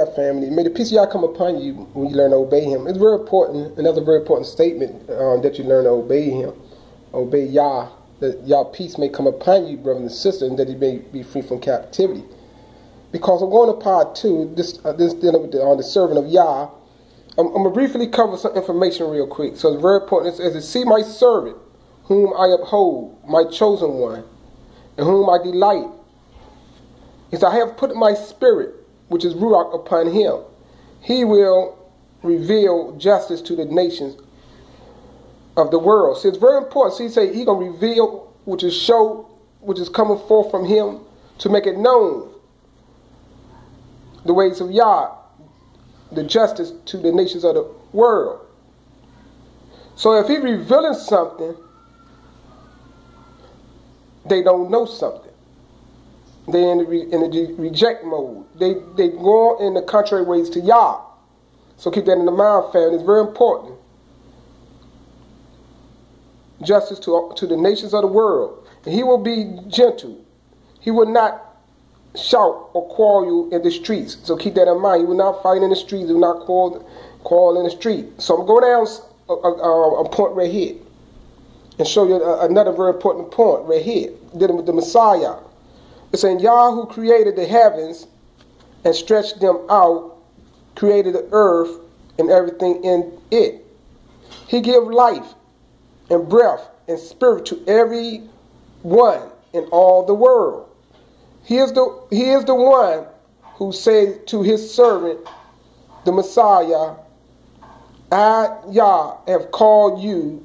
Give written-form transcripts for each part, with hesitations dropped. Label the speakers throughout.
Speaker 1: Family, may the peace of Yah come upon you when you learn to obey Him. It's very important. Another very important statement that you learn to obey Him, obey Yah, that Yah peace may come upon you, brothers and sisters, and that you may be free from captivity. Because I'm going to part 2, this dealing with the servant of Yah. I'm going to briefly cover some information real quick. So it's very important. It says, "See my servant, whom I uphold, my chosen one, in whom I delight. He said, I have put my spirit, which is Ruach, upon him. He will reveal justice to the nations of the world." So it's very important. So he said he's going to reveal, which is coming forth from him, to make it known the ways of Yah, the justice to the nations of the world. So if he's revealing something, they don't know something. They're in the reject mode. They go in the contrary ways to Yah. So keep that in the mind, family. It's very important. Justice to the nations of the world. And he will be gentle. He will not shout or quarrel you in the streets. So keep that in mind. He will not fight in the streets. He will not quarrel in the street. So I'm going down a point right here and show you another very important point right here, dealing with the Messiah. It's saying Yah, who created the heavens and stretched them out, created the earth and everything in it. He gave life and breath and spirit to every one in all the world. He is the one who said to his servant, the Messiah, I, Yah, have called you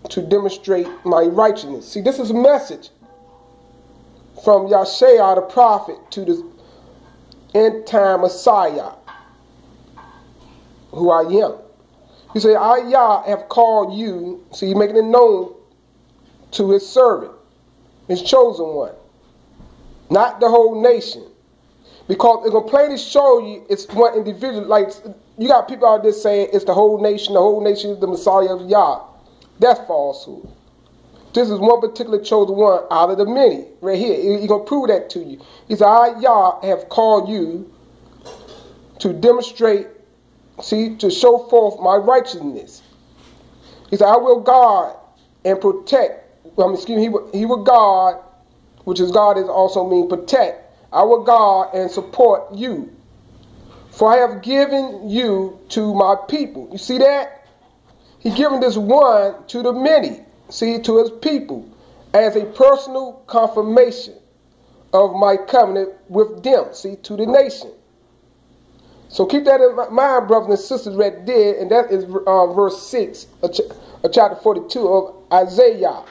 Speaker 1: to demonstrate my righteousness. See, this is a message from Yahshua the prophet to the end time Messiah, who I am. He said, I, Yah, have called you. See, he's making it known to his servant, his chosen one, not the whole nation. Because it's going to plainly show you it's one individual. Like, you got people out there saying it's the whole nation is the Messiah of Yah. That's falsehood. This is one particular chosen one out of the many. Right here. He's going to prove that to you. He said, I, Yah, have called you to demonstrate, to show forth my righteousness. He said, I will guard and protect. He will guard, which is God is also mean protect. I will guard and support you. For I have given you to my people. You see that? He's given this one to the many. See, to his people, as a personal confirmation of my covenant with them, see, to the nation. So keep that in mind, brothers and sisters, right there, and that is verse 6 of chapter 42 of Isaiah.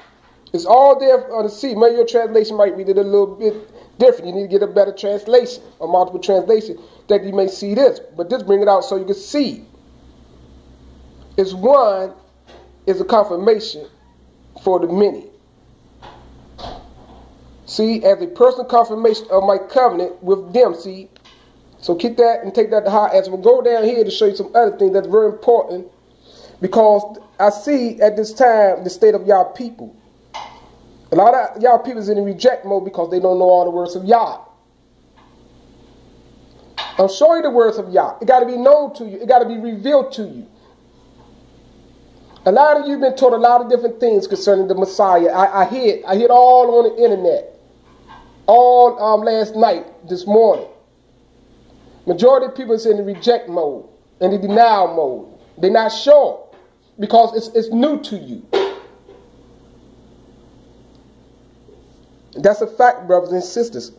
Speaker 1: It's all there on the seat. Maybe your translation might read it a little bit different. You need to get a better translation, or multiple translation, that you may see this. But just bring it out so you can see. It's one is a confirmation for the many. See, as a personal confirmation of my covenant with them, see. So keep that and take that to heart as we'll go down here to show you some other things that's very important. Because I see at this time the state of Yah people. A lot of Yah people is in the reject mode because they don't know all the words of Yah. I'll show you the words of Yah. It got to be known to you. It got to be revealed to you. A lot of you have been taught a lot of different things concerning the Messiah. I hear it all on the internet. All last night, this morning. Majority of people is in the reject mode, in the denial mode. They're not sure because it's new to you. That's a fact, brothers and sisters.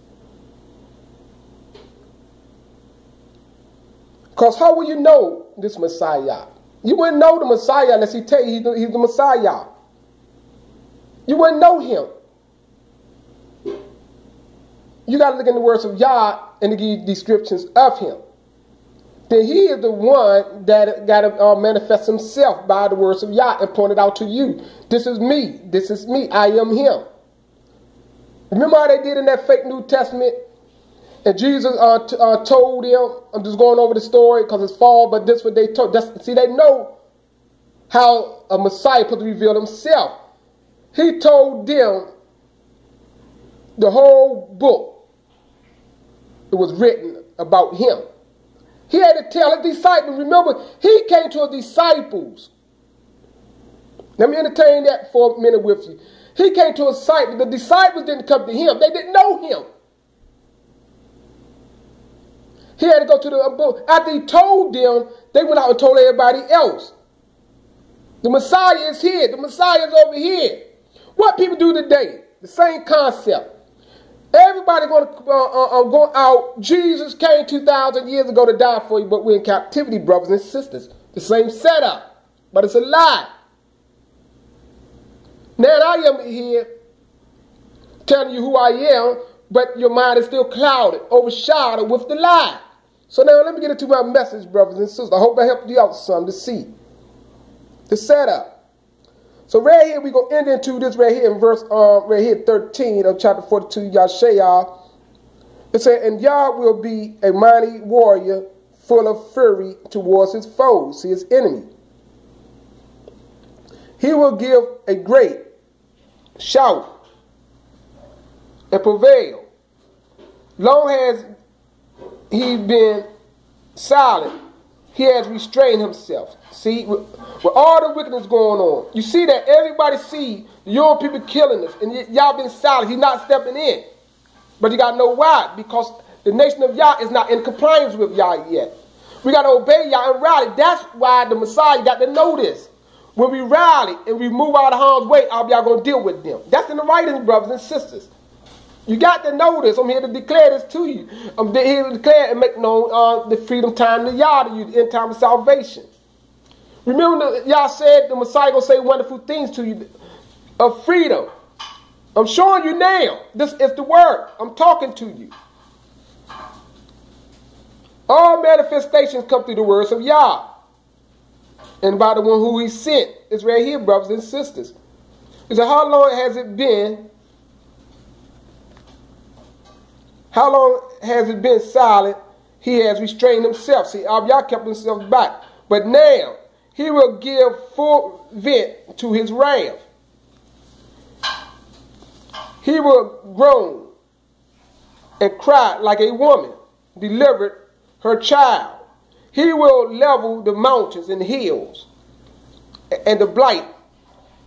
Speaker 1: Because how will you know this Messiah? You wouldn't know the Messiah unless he tell you he's the Messiah. You wouldn't know him. You got to look in the words of Yah and to give you descriptions of him. Then he is the one that got to manifest himself by the words of Yah and point it out to you. This is me. This is me. I am him. Remember how they did in that fake New Testament? And Jesus told them, I'm just going over the story because it's fall, but this is what they told. See, they know how a Messiah is supposed to reveal himself. He told them the whole book. It was written about him. He had to tell his disciples. Remember, he came to his disciples. Let me entertain that for a minute with you. He came to his disciples. The disciples didn't come to him. They didn't know him. He had to go to the, after he told them, they went out and told everybody else. The Messiah is here. The Messiah is over here. What people do today? The same concept. Everybody going to go out. Jesus came 2,000 years ago to die for you, but we're in captivity, brothers and sisters. The same setup, but it's a lie. Now I am here telling you who I am, but your mind is still clouded, overshadowed with the lie. So now let me get into my message, brothers and sisters. I hope I helped you out some to see the setup. So right here, we're going to end into this right here in verse right here 13 of chapter 42, Yashayah. It said, and Yah will be a mighty warrior full of fury towards his foes, his enemy. He will give a great shout and prevail. Long has he been silent, he has restrained himself. See, with all the wickedness going on, you see that everybody see the young people killing us, and y'all been silent. He's not stepping in. But you got to know why. Because the nation of Yah is not in compliance with Yah yet. We got to obey Yah and rally. That's why the Messiah got to know this. When we rally and we move out of harm's way, Y'all going to deal with them. That's in the writings, brothers and sisters. You got to know this. I'm here to declare this to you. I'm here to declare and make known the freedom time to Yah to you, the end time of salvation. Remember, Yah said the Messiah going to say wonderful things to you of freedom. I'm showing you now. This is the word. I'm talking to you. All manifestations come through the words of Yah. And by the one who he sent. It's right here, brothers and sisters. He said, how long has it been? How long has it been silent? He has restrained himself. See, Yah kept himself back. But now, he will give full vent to his wrath. He will groan and cry like a woman delivered her child. He will level the mountains and hills and the blight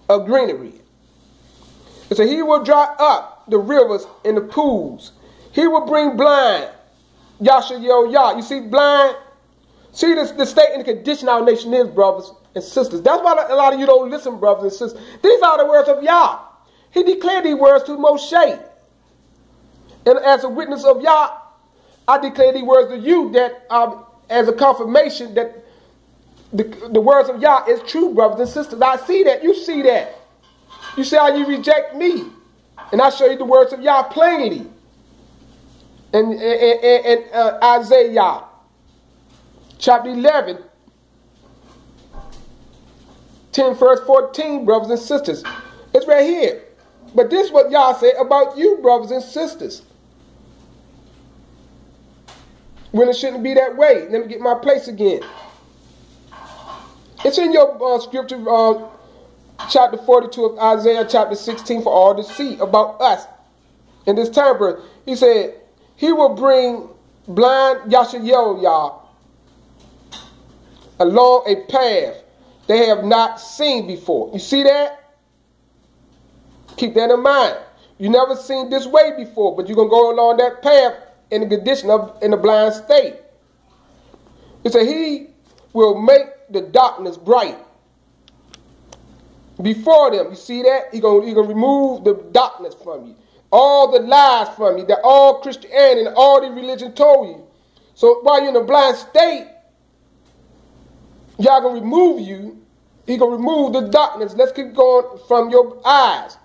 Speaker 1: of greenery. And so he will dry up the rivers and the pools. He will bring blind. Yashayel Yah. You see blind? See the state and the condition our nation is, brothers and sisters. That's why a lot of you don't listen, brothers and sisters. These are the words of Yah. He declared these words to Moshe. And as a witness of Yah, I declare these words to you that as a confirmation that the words of Yah is true, brothers and sisters. I see that. You see that. You see how you reject me. And I show you the words of Yah plainly. And Isaiah chapter 11, 10 verse 14, brothers and sisters. It's right here. But this is what Yah said about you, brothers and sisters. When it shouldn't be that way. Let me get my place again. It's in your scripture, chapter 42 of Isaiah chapter 16 for all to see about us in this time period. He said, he will bring blind Yashayel Yah along a path they have not seen before. You see that? Keep that in mind. You never seen this way before, but you're going to go along that path in the condition of in a blind state. It said he will make the darkness bright before them. You see that? He's going to remove the darkness from you. All the lies from you that all Christianity and all the religion told you. So while you're in a blind state, Yah going to remove you. He going to remove the darkness. Let's keep going from your eyes.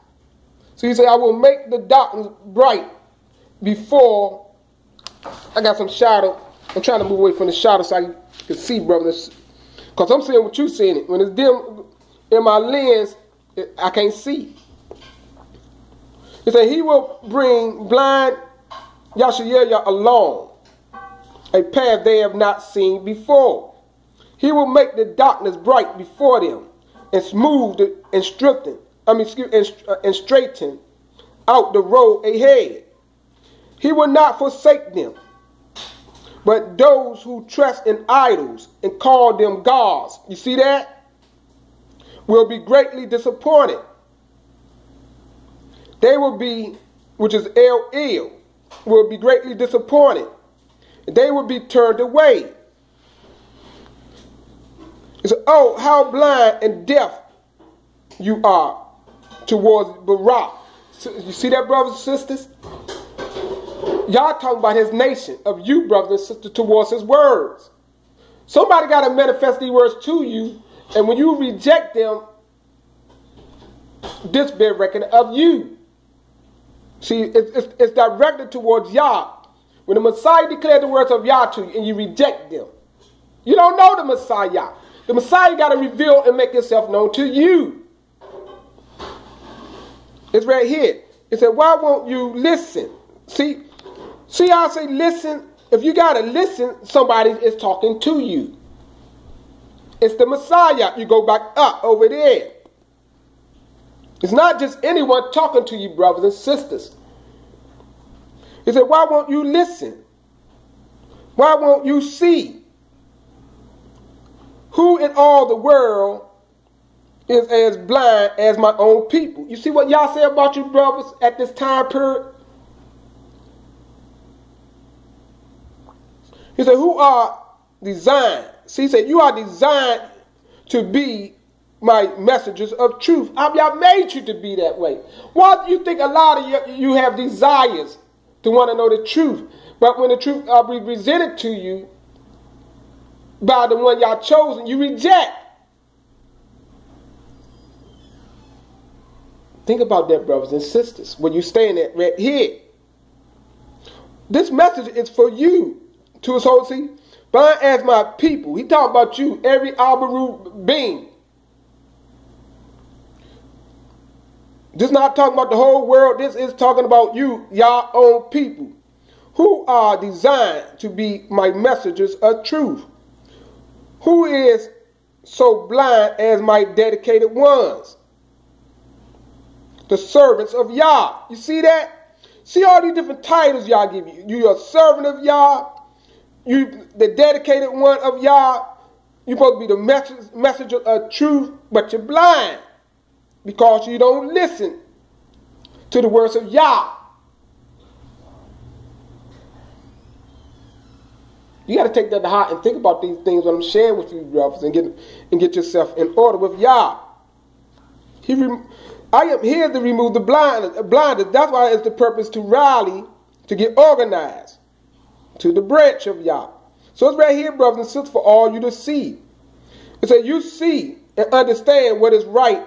Speaker 1: So he said, I will make the darkness bright before. I got some shadow. I'm trying to move away from the shadow so I can see, brothers. Because I'm seeing what you're seeing. When it's dim in my lens, I can't see. He said, he will bring blind Yashayel along a path they have not seen before. He will make the darkness bright before them and smooth it and straighten. And straighten out the road ahead. He will not forsake them, But those who trust in idols and call them gods, you see that, will be greatly disappointed. They will be, which is El, will be greatly disappointed. They will be turned away. It's, oh, how blind and deaf you are towards Barak. So, you see that, brothers and sisters? Y'all talking about his nation, of you, brothers and sisters, towards his words. Somebody got to manifest these words to you, and when you reject them, this bear record of you. See, it's directed towards Yah. When the Messiah declared the words of Yah to you, and you reject them, you don't know the Messiah. The Messiah got to reveal and make himself known to you. It's right here. It said, why won't you listen? See how I say listen? If you got to listen, somebody is talking to you. It's the Messiah. You go back up over there. It's not just anyone talking to you, brothers and sisters. He said, why won't you listen? Why won't you see? Who in all the world is as blind as my own people? You see what y'all say about you, brothers, at this time period? He said, who are designed? See, he said, you are designed to be my messengers of truth. I made you to be that way. Why do you think a lot of you have desires to want to know the truth? But when the truth be presented to you by the one y'all chosen, you reject. Think about that, brothers and sisters, when you stand at right here. This message is for you. To his whole see, blind as my people. He talking about you, every Albaru being. This is not talking about the whole world. This is talking about you, your own people, who are designed to be my messengers of truth. Who is so blind as my dedicated ones? The servants of Yah. You see that? See all these different titles Yah give you. You're a servant of Yah. You, the dedicated one of Yah. You're supposed to be the messenger of truth, but you're blind because you don't listen to the words of Yah. You got to take that to heart and think about these things that I'm sharing with you, brothers, and get yourself in order with Yah. I am here to remove the blinders. That's why it's the purpose to rally, to get organized to the branch of Yah. So it's right here, brothers and sisters, for all you to see. It said, you see and understand what is right,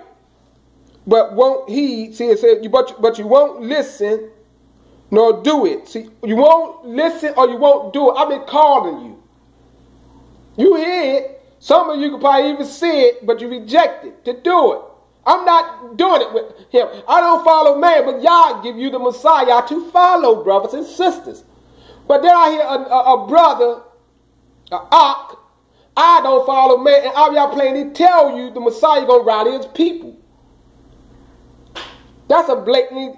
Speaker 1: but won't heed. See, it said, but you won't listen nor do it. See, you won't listen or you won't do it. I've been calling you. You hear it. Some of you could probably even see it, but you reject it to do it. I'm not doing it with him. I don't follow man, but Yah give you the Messiah to follow, brothers and sisters. But then I hear a brother, Ak, I don't follow man, and y'all plainly tell you the Messiah going to rally his people. That's a blatant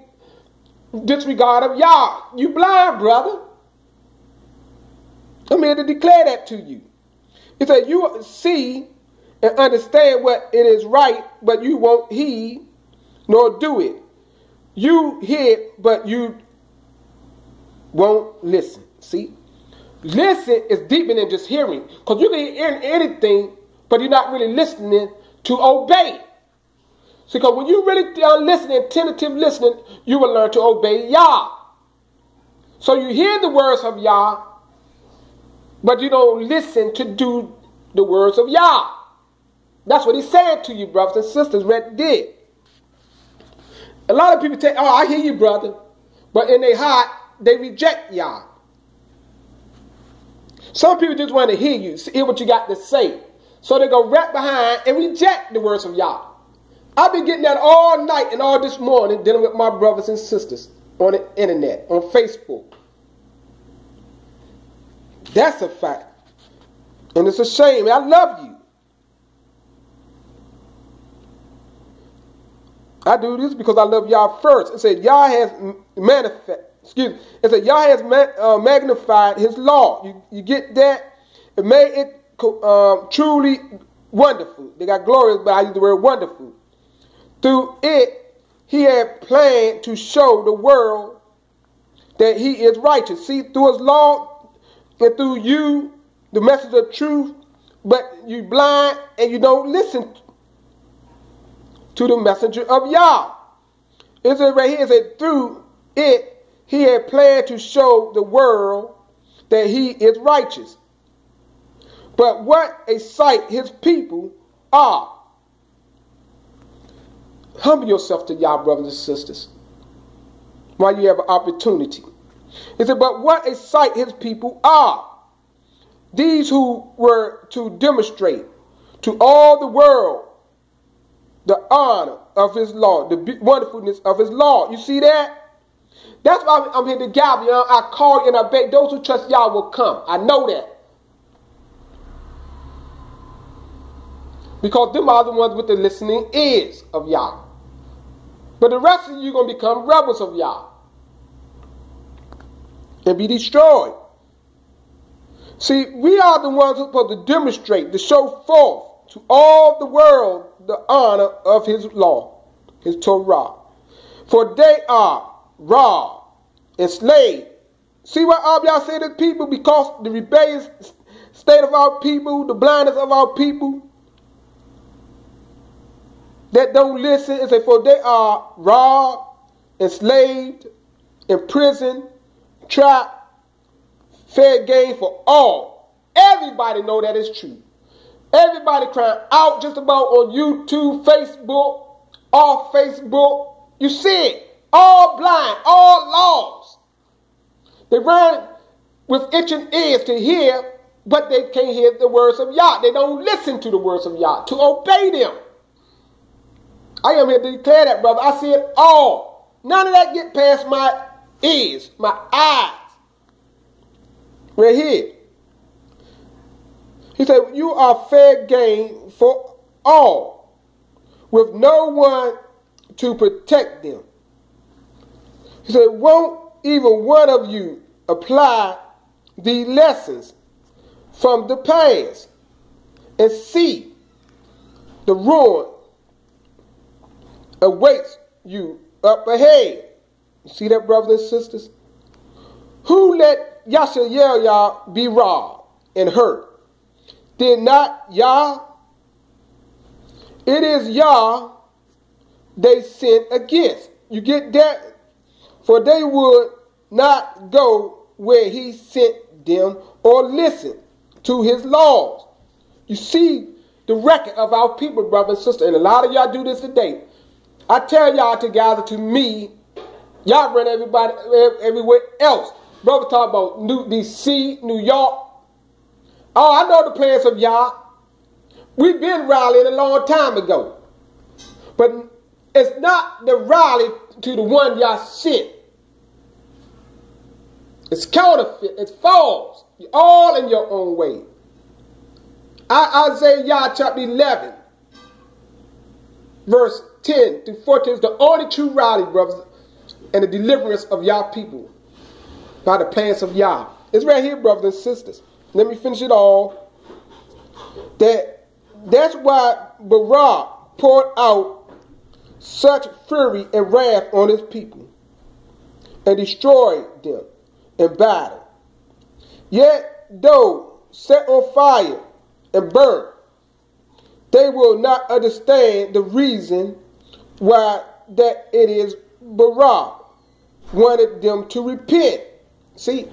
Speaker 1: disregard of Yah. You blind, brother. I'm here to declare that to you. He said, you see and understand what it is right, but you won't heed nor do it. You hear, but you won't listen. See? Listen is deeper than just hearing. Because you can hear anything, but you're not really listening to obey. See, because when you really are listening, tentative listening, you will learn to obey Yah. So you hear the words of Yah, but you don't listen to do the words of Yah. That's what he said to you, brothers and sisters, right there. A lot of people say, oh, I hear you, brother. But in their heart, they reject Yah. Some people just want to hear you, hear what you got to say. So they go right behind and reject the words of Yah. I've been getting that all night and all this morning dealing with my brothers and sisters on the internet, on Facebook. That's a fact. And it's a shame. I love you. I do this because I love Yah first. It said Yah has excuse me, it said Yah has magnified his law. You get that? It made it truly wonderful. They got glorious, but I use the word wonderful. Through it, he had planned to show the world that he is righteous. See, through his law and through you, the message of truth, but you blind and you don't listen to the messenger of Yah. It says right here, it said through it, he had planned to show the world that he is righteous. But what a sight his people are. Humble yourself to Yah, brothers and sisters, while you have an opportunity. It said, but what a sight his people are. These who were to demonstrate to all the world the honor of his law, the wonderfulness of his law. You see that? That's why I'm here to gather. You know, I call and I beg those who trust Yah will come. I know that. Because them are the ones with the listening ears of Yah. But the rest of you are going to become rebels of Yah and be destroyed. See, we are the ones who are supposed to demonstrate, to show forth to all the world the honor of his law, his Torah. For they are raw, enslaved. See what Abiyah said to people? Because the rebellious state of our people, the blindness of our people, that don't listen and say, for they are robbed, enslaved, imprisoned, trapped, fair game for all. Everybody know that is true. Everybody crying out just about on YouTube, Facebook, off Facebook. You see it. All blind, all lost. They run with itching ears to hear, but they can't hear the words of Yah. They don't listen to the words of Yah, to obey them. I am here to declare that, brother. I see it all. None of that get past my ears, my eyes. Right here. He said, you are fair game for all, with no one to protect them. He said, won't even one of you apply the lessons from the past and see the ruin awaits you up ahead? You see that, brothers and sisters? Who let Yasharyah be robbed and hurt? Did not Yah? It is Yah they sinned against. You get that? For they would not go where he sent them or listen to his laws. You see the record of our people, brothers and sisters, and a lot of y'all do this today. I tell y'all to gather to me. Y'all run everybody everywhere else. Brother talk about New D.C., New York. Oh, I know the plans of Yah. We've been rallying a long time ago. But it's not the rally to the one Yah sent. It's counterfeit. It's false. You're all in your own way. Isaiah chapter 11, verse 10 to 14 is the only true rally, brothers, and the deliverance of Yah people by the plans of Yah. It's right here, brothers and sisters. Let me finish it all. That's why Barak poured out such fury and wrath on his people and destroyed them in battle. Yet though set on fire and burned, they will not understand the reason why that it is Barak wanted them to repent. See,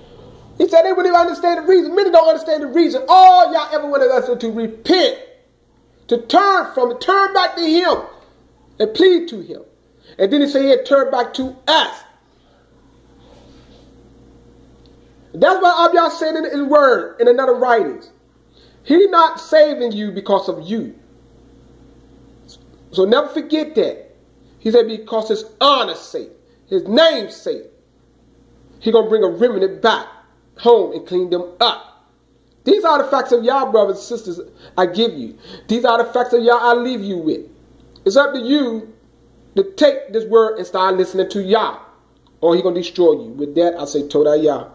Speaker 1: he said they wouldn't even understand the reason. Many don't understand the reason. All y'all ever wanted us to repent, to turn from it, turn back to him and plead to him. And then he said he had turned back to us. That's why Abiyah said in his word in another writings. He's not saving you because of you. So never forget that. He said because his honor's sake, his name's sake, he's going to bring a remnant back home and clean them up. These are the facts of Yah, brothers and sisters, I give you. These are the facts of Yah I leave you with. It's up to you to take this word and start listening to Yah or he going to destroy you. With that, I say Todah Yah.